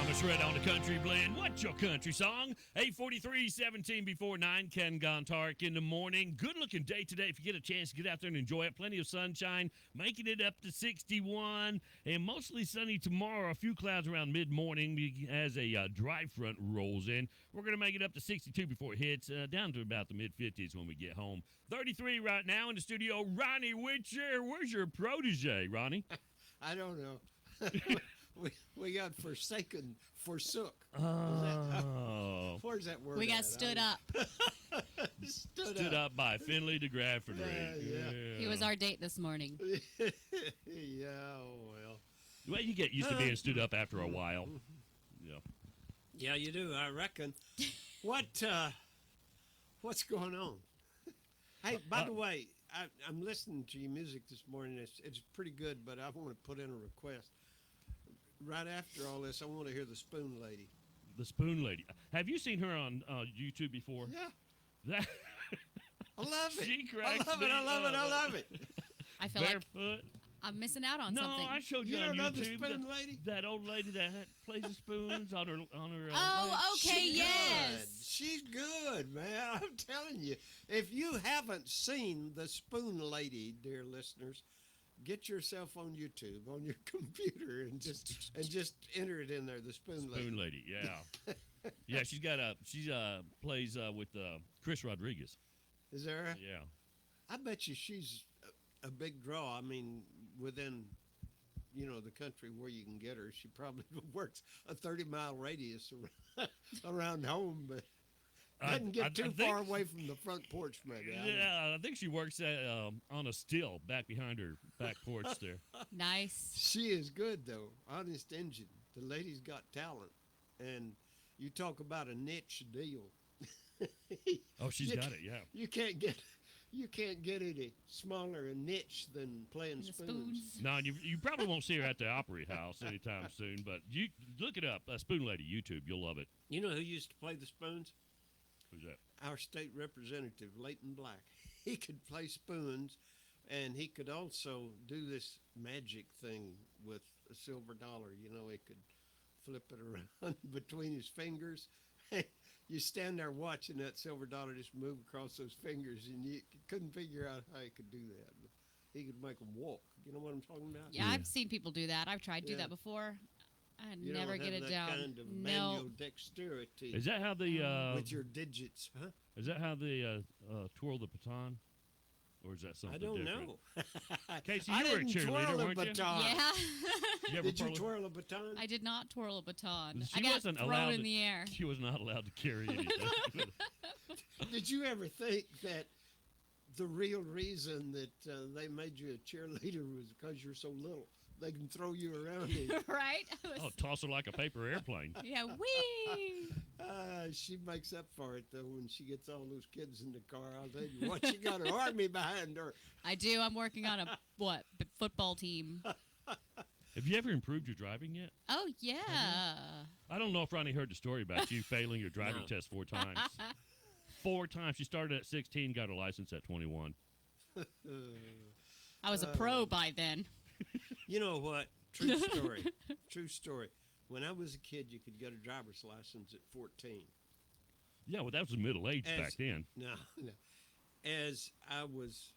Time to shred on the country blend. What's your country song? 8:43, 17 before 9. Ken Gontark in the morning. Good looking day today. If you get a chance to get out there and enjoy it. Plenty of sunshine, making it up to 61. And mostly sunny tomorrow. A few clouds around mid-morning as a dry front rolls in. We're going to make it up to 62 before it hits, down to about the mid-50s when we get home. 33 right now in the studio. Ronnie Witcher. Where's your protege, Ronnie? I don't know. We got forsook. Oh. Where's that word? We got stood up. stood up by Finley DeGraffenry. Yeah. He was our date this morning. Yeah, well. Well, you get used to being stood up after a while. Yeah. Yeah, you do, I reckon. What's going on? Hey, by the way, I'm listening to your music this morning. It's pretty good, but I want to put in a request. Right after all this, I want to hear the Spoon Lady. The Spoon Lady. Have you seen her on YouTube before? Yeah. That I love it. She cracks I love it. I feel barefoot. like I'm missing out on No, something. I showed you You on don't know the YouTube. Spoon Lady? That old lady that plays the spoons on her. Oh, okay, She's yes. good. She's good, man. I'm telling you. If you haven't seen the Spoon Lady, dear listeners, get yourself on YouTube on your computer and just enter it in there. The Spoon Lady. Spoon Lady, yeah, yeah. She plays with Chris Rodriguez. Is there? Yeah. I bet you she's a big draw. I mean, within the country where you can get her, she probably works a 30-mile radius around home, but doesn't get too far away from the front porch, maybe. Yeah, I think she works on a still back behind her back porch there. Nice. She is good, though. Honest engine. The lady's got talent. And you talk about a niche deal. Oh, she's got it, yeah. You can't get any smaller a niche than playing spoons. No, you probably won't see her at the Opry House anytime soon, but you look it up, Spoon Lady YouTube. You'll love it. You know who used to play the spoons? Who's that? Our state representative, Leighton Black. He could play spoons, and he could also do this magic thing with a silver dollar. He could flip it around between his fingers. You stand there watching that silver dollar just move across those fingers, and you couldn't figure out how he could do that. But he could make them walk. You know what I'm talking about? Yeah, I've seen people do that. I've tried to do that before. I never get it down. Kind of manual dexterity. Is that how the with your digits, huh? Is that how they twirl the baton, or is that something I don't different? know. Casey, I you were a didn't cheerleader, twirl a weren't you? baton. Yeah. Did you twirl a baton? I did not twirl a baton. She I got wasn't thrown allowed in the air. She was not allowed to carry anything. Did you ever think that the real reason that they made you a cheerleader was because you're so little? They can throw you around. Right? Oh, toss her like a paper airplane. Yeah, wee. She makes up for it, though, when she gets all those kids in the car. I'll tell you what, she got an army behind her. I do. I'm working on a, football team. Have you ever improved your driving yet? Oh, yeah. I don't know if Ronnie heard the story about you failing your driving test 4 times. 4 times. She started at 16, got her license at 21. I was a pro by then. You know what? True story. True story. When I was a kid, you could get a driver's license at 14. Yeah, well, that was the middle age back then. No. As I was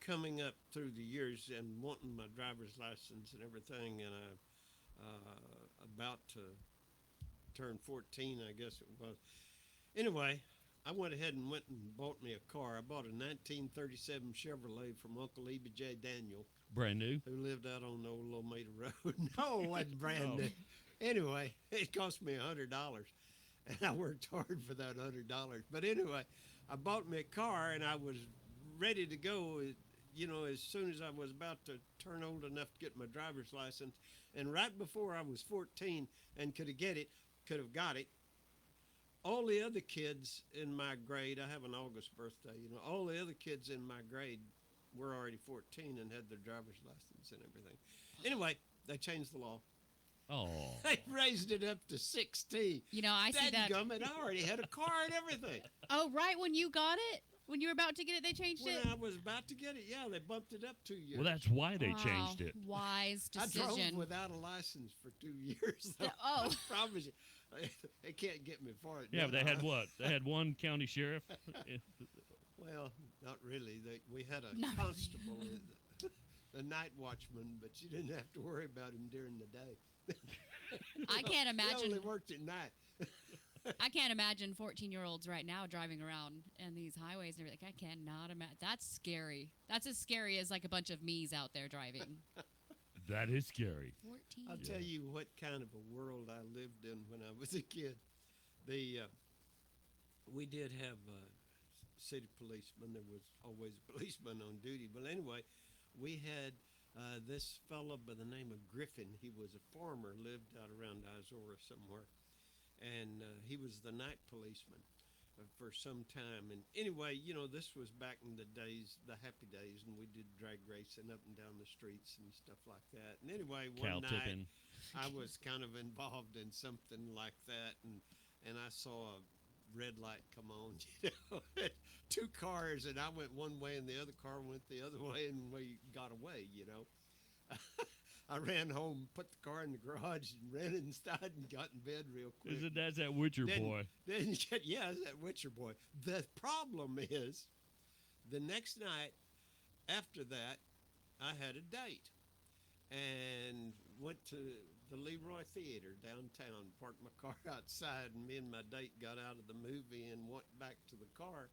coming up through the years and wanting my driver's license and everything, and I about to turn 14, I guess it was. Anyway, I went ahead and went and bought me a car. I bought a 1937 Chevrolet from Uncle E.B. J. Daniel. Brand new? Who lived out on the old Lomita Road. No, it wasn't brand new. Anyway, it cost me $100, and I worked hard for that $100. But anyway, I bought me a car, and I was ready to go, as soon as I was about to turn old enough to get my driver's license. And right before I was 14 and could have got it, all the other kids in my grade, I have an August birthday, all the other kids in my grade were already 14 and had their driver's license and everything. Anyway, they changed the law. Oh. They raised it up to 16. I see that. Dadgummit, I already had a car and everything. Oh, right when you got it? When you were about to get it, they changed When it? I was about to get it, yeah, they bumped it up 2 years. Well, that's why they Wow. changed it. Wise I drove decision. without a license for 2 years. Though. Oh. I promise you, they can't get me for it. Yeah, but now. they had what? They had one county sheriff. Well, not really. We had a Not really. constable, a night watchman, but you didn't have to worry about him during the day. I can't He only imagine. worked at night. I can't imagine 14-year-olds right now driving around in these highways and everything. I cannot imagine. That's scary. That's as scary as like a bunch of me's out there driving. That is scary. 14. I'll tell you what kind of a world I lived in when I was a kid. We did have city policemen. There was always a policeman on duty. But anyway, we had this fellow by the name of Griffin. He was a farmer, lived out around Izora somewhere. And he was the night policeman for some time. And anyway, this was back in the days, the happy days, and we did drag racing up and down the streets and stuff like that. And anyway, Cow one night tipping. I was kind of involved in something like that, and I saw a red light come on, two cars, and I went one way and the other car went the other way, and we got away, I ran home, put the car in the garage, and ran inside and got in bed real quick. That's that Witcher boy. Then yeah, it's that Witcher boy. The problem is, the next night after that, I had a date, and went to the Leroy Theater downtown, parked my car outside, and me and my date got out of the movie and went back to the car,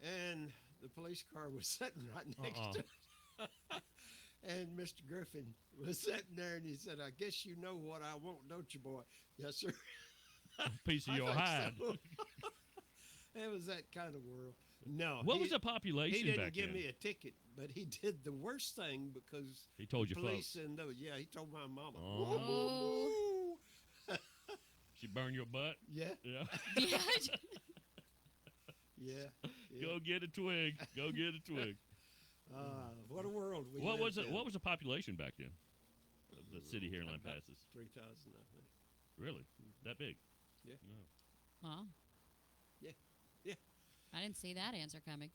and the police car was sitting right next to it. And Mr. Griffin was sitting there, and he said, "I guess you know what I want, don't you, boy?" "Yes, sir." Piece of I your think hide. so. It was that kind of world. No. What was the population He didn't back give then? me a ticket, but he did the worst thing because He told the you police folks. and those. Yeah, he told my mama. Oh. She burned your butt? Yeah, Yeah. Yeah. yeah. Go get a twig. Go get a twig. What a world we What was lived it? in. What was the population back then? Of the city here in Lampasas. 3,000, I think. Really? That big? Yeah. No. Well, Yeah. Yeah. I didn't see that answer coming.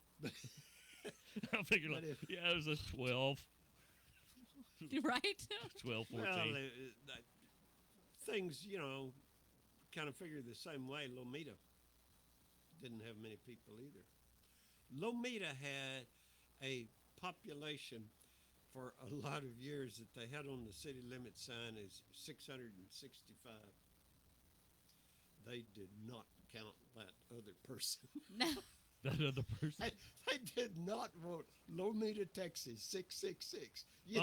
I'm thinking like, But if- yeah, it was a 12, Right? 12, 14. Well, things, kind of figure the same way. Lomita didn't have many people either. Lomita had a population for a lot of years that they had on the city limit sign is 665. They did not count that other person. No. That other person? They did not vote Lomita, Texas, 666. You,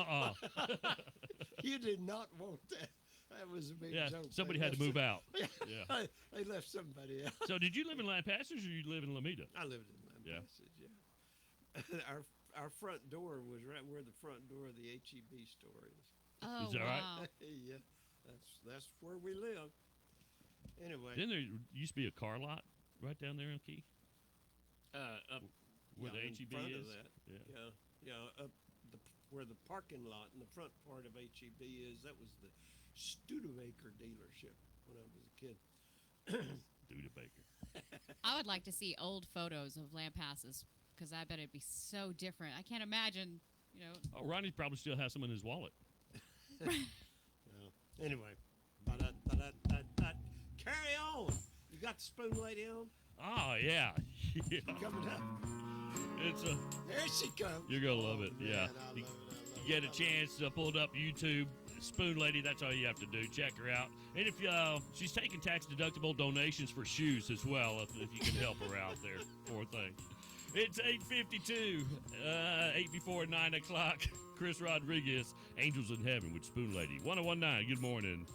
you did not vote that. That was a big Yeah, joke. somebody They had to left move out. Yeah. Yeah. They left somebody else. So did you live in Lampasas or you live in Lomita? I lived in Lampasas, yeah. Our front door was right where the front door of the HEB store is. Oh, Is that right? wow. Yeah, that's where we live. Anyway, Didn't there used to be a car lot right down there in Key? up Where yeah, the in HEB front is? of that. Yeah. Yeah, up where the parking lot in the front part of HEB is. That was the Studebaker dealership when I was a kid. Studebaker. I would like to see old photos of Lampasas because I bet it'd be so different. I can't imagine, Oh, Ronnie probably still has some in his wallet. Anyway, ba-da-da-da-da-da. Carry on. You got the spoon lady on? Oh, yeah. Yeah. Coming up. It's a. There she comes. You're gonna love it. Man, Yeah. I love it. You get a chance to pull it up YouTube. Spoon Lady, that's all you have to do. Check her out. And if she's taking tax-deductible donations for shoes as well, if you can help her out there. Poor thing. It's 8:52, 8 before 9 o'clock. Chris Rodriguez, Angels in Heaven with Spoon Lady. 1019, good morning.